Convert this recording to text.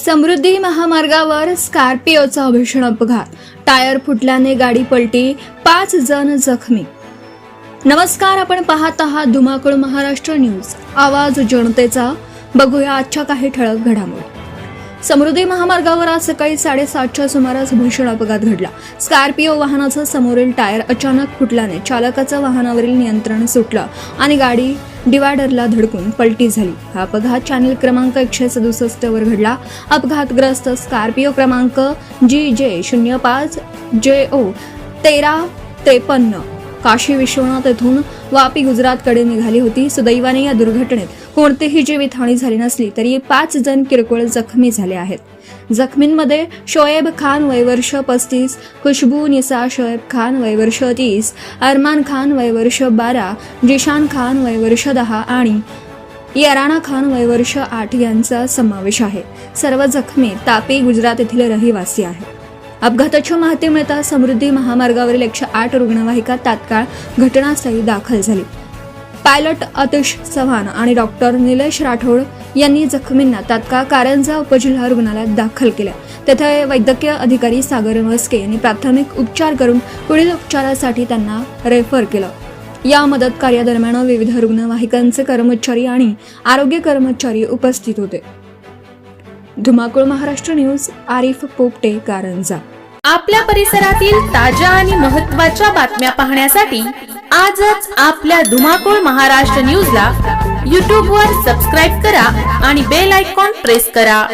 समृद्धी महामार्गावर स्कॉर्पिओचा भीषण अपघात, टायर फुटल्याने गाडी पलटी, 5 जण जखमी. नमस्कार, आपण पाहत आहात धुमाकूळ महाराष्ट्र न्यूज, आवाज जनतेचा. बघूया आजच्या काही ठळक घडामोडी. समृद्धी महामार्गावर आज सकाळी 7:30च्या सुमारास भीषण अपघात घडला. स्कॉर्पिओ वाहनाचं समोरील टायर अचानक फुटल्याने चालकाचं वाहनावरील नियंत्रण सुटलं आणि गाडी डिवायडरला धडकून पलटी झाली. हा अपघात चॅनल क्रमांक 167 वर घडला. अपघातग्रस्त स्कॉर्पिओ क्रमांक GJ05JO 1353 काशी विश्वनाथ येथून वापी गुजरातकडे निघाली होती. सुदैवाने या दुर्घटनेत कोणतीही जीवितहानी झाली नसली तरी 5 जण किरकोळ जखमी झाले आहेत. जखमींमध्ये शोएब खान वय वर्ष 35, खुशबू निसा शोएब खान वय वर्ष 30, अरमान खान वय वर्ष 12, जिशान खान वय वर्ष 10 आणि याराना खान वय वर्ष 8 यांचा समावेश आहे. सर्व जखमी तापी गुजरात येथील रहिवासी आहेत. अपघाताची माहिती मिळता समृद्धी महामार्गावरील 108 रुग्णवाहिका तात्काळ घटनास्थळी दाखल झाली. पायलट आतिश चव्हाण आणि डॉक्टर निलेश राठोड यांनी जखमींना तात्काळ कारंजा उपजिल्हा रुग्णालयात दाखल केले. तेथे वैद्यकीय अधिकारी सागर मस्के यांनी प्राथमिक उपचार करून पुढील उपचारासाठी त्यांना रेफर केलं. या मदत कार्यादरम्यान विविध रुग्णवाहिकांचे कर्मचारी आणि आरोग्य कर्मचारी उपस्थित होते. धुमाकूळ महाराष्ट्र न्यूज, आरिफ पोपटे, कारंजा. आपल्या परिसरातील ताज्या आणि महत्त्वाच्या बातम्या पाहण्यासाठी आजच आपल्या धुमाकूळ महाराष्ट्र न्यूजला YouTube वर सबस्क्राईब करा आणि बेल आयकॉन प्रेस करा.